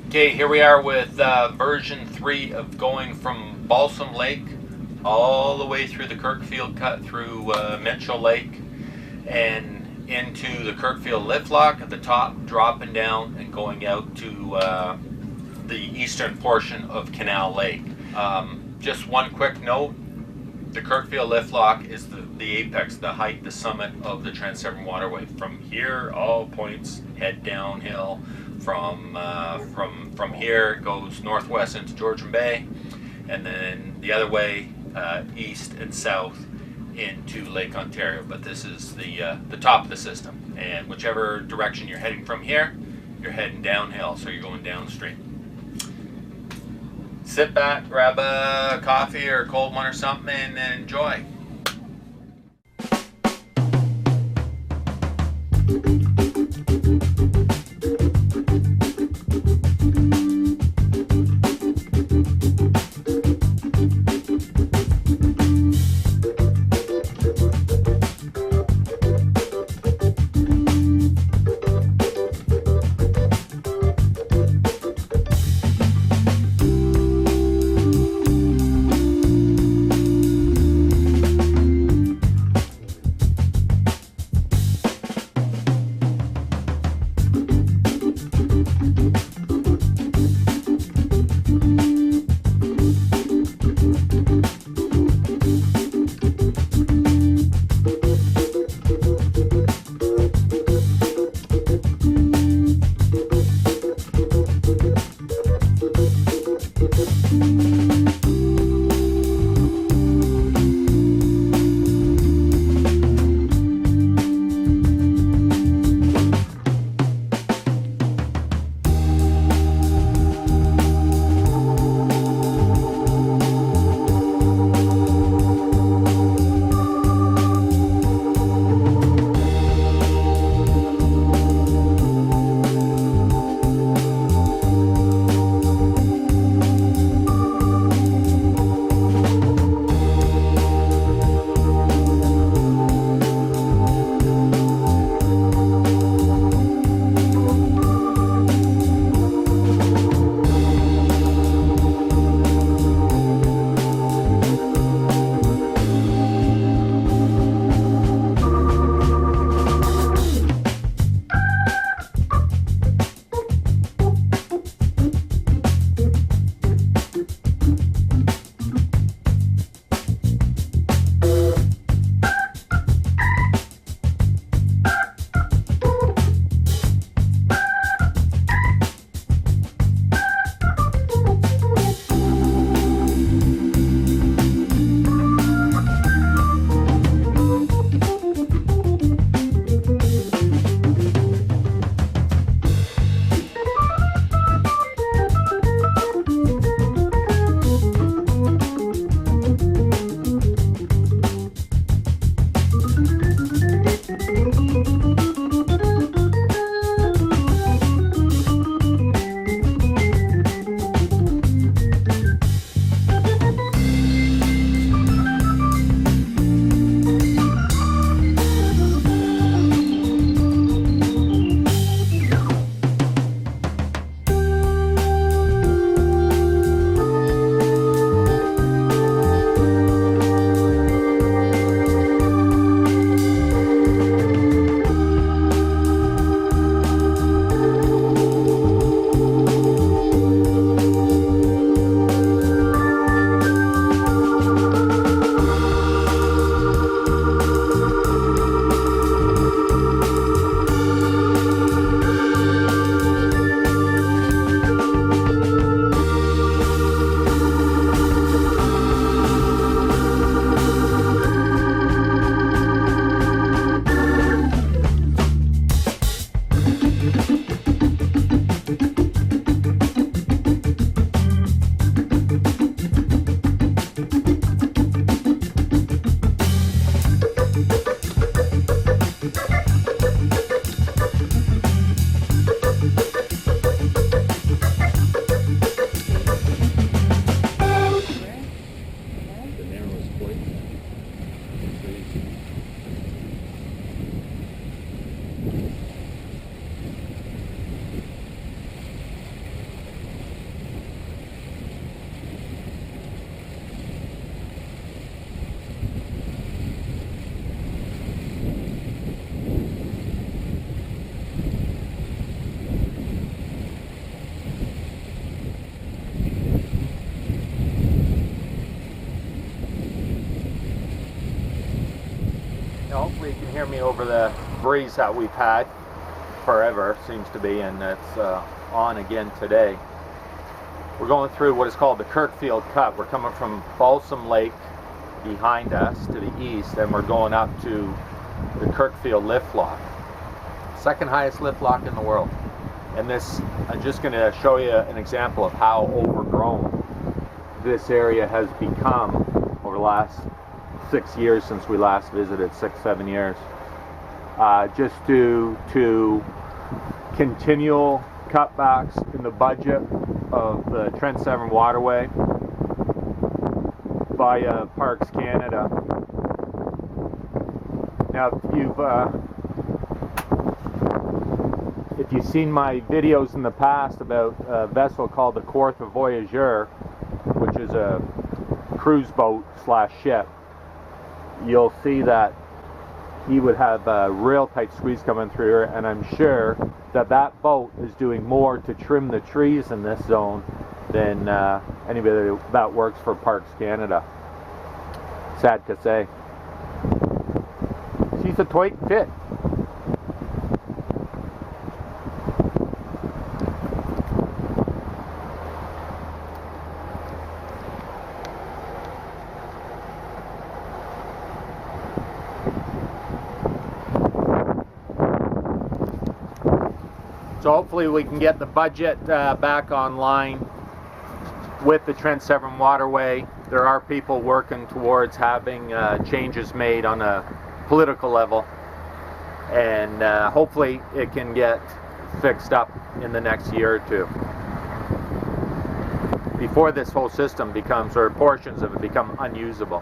Okay, here we are with version 3 of going from Balsam Lake all the way through the Kirkfield Cut through Mitchell Lake and into the Kirkfield Lift Lock at the top, dropping down and going out to the eastern portion of Canal Lake. Just one quick note, the Kirkfield Lift Lock is the apex, the height, the summit of the Trent Severn Waterway. From here, all points head downhill. From here it goes northwest into Georgian Bay, and then the other way east and south into Lake Ontario. But this is the top of the system, and whichever direction you're heading from here, you're heading downhill, so you're going downstream. Sit back, grab a coffee or a cold one or something, and enjoy. hopefully you can hear me over the breeze that we've had forever, seems to be, and it's on again today. We're going through what is called the Kirkfield Cut. We're coming from Balsam Lake behind us to the east, and we're going up to the Kirkfield Lift Lock, second highest lift lock in the world. And this, I'm just going to show you an example of how overgrown this area has become over the last 6 years since we last visited, 6-7 years. Just due to continual cutbacks in the budget of the Trent Severn Waterway via Parks Canada. Now, if you've seen my videos in the past about a vessel called the Voyage, which is a cruise boat slash ship, you'll see that he would have a real tight squeeze coming through here, and I'm sure that that boat is doing more to trim the trees in this zone than anybody that works for Parks Canada. Sad to say. She's a tight fit. So hopefully we can get the budget back online with the Trent Severn Waterway. There are people working towards having changes made on a political level, and hopefully it can get fixed up in the next year or two before this whole system becomes, or portions of it become, unusable.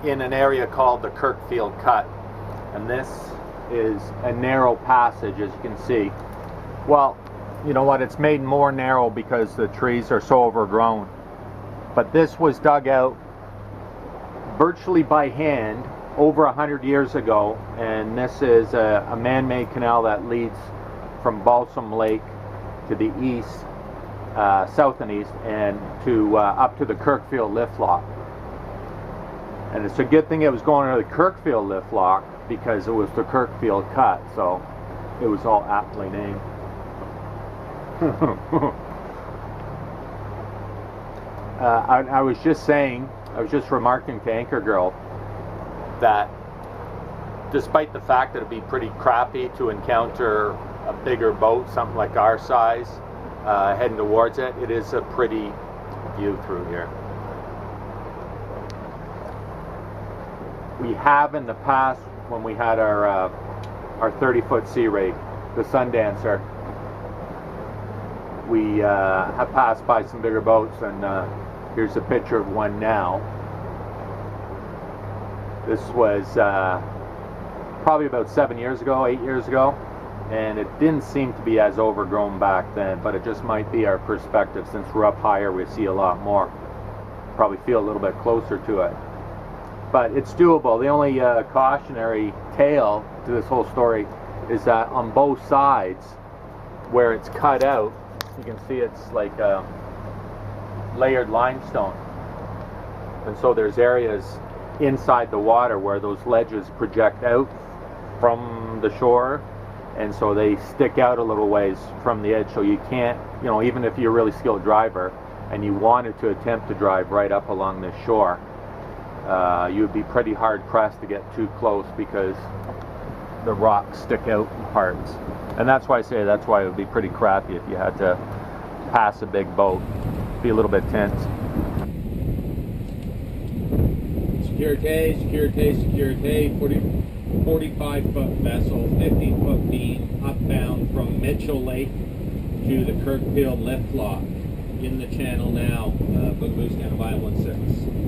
in an area called the Kirkfield Cut, and this is a narrow passage, as you can see. Well, you know what, it's made more narrow because the trees are so overgrown, but this was dug out virtually by hand over 100 years ago, and this is a man-made canal that leads from Balsam Lake to the east, south and east, and to up to the Kirkfield Lift Lock. And it's a good thing it was going to the Kirkfield Lift Lock because it was the Kirkfield Cut, so it was all aptly named. I was just remarking to Anchor Girl that despite the fact that it'd be pretty crappy to encounter a bigger boat, something like our size, heading towards it, it is a pretty view through here. We have in the past, when we had our 30-foot sea rig, the Sundancer, we have passed by some bigger boats, and here's a picture of one now. This was probably about 7 years ago, 8 years ago, and it didn't seem to be as overgrown back then, but it just might be our perspective. Since we're up higher, we see a lot more. Probably feel a little bit closer to it. But it's doable. The only cautionary tale to this whole story is that on both sides, where it's cut out, you can see it's like layered limestone. And so there's areas inside the water where those ledges project out from the shore, and so they stick out a little ways from the edge, so you can't, you know, even if you're a really skilled driver and you wanted to attempt to drive right up along this shore, you would be pretty hard pressed to get too close because the rocks stick out in parts. And that's why I say that's why it would be pretty crappy if you had to pass a big boat. Be a little bit tense. Securite, securite, securite, 45-foot vessel, 15-foot beam, upbound from Mitchell Lake to the Kirkfield Lift Lock. In the channel now, Boogaloo, stand by 16.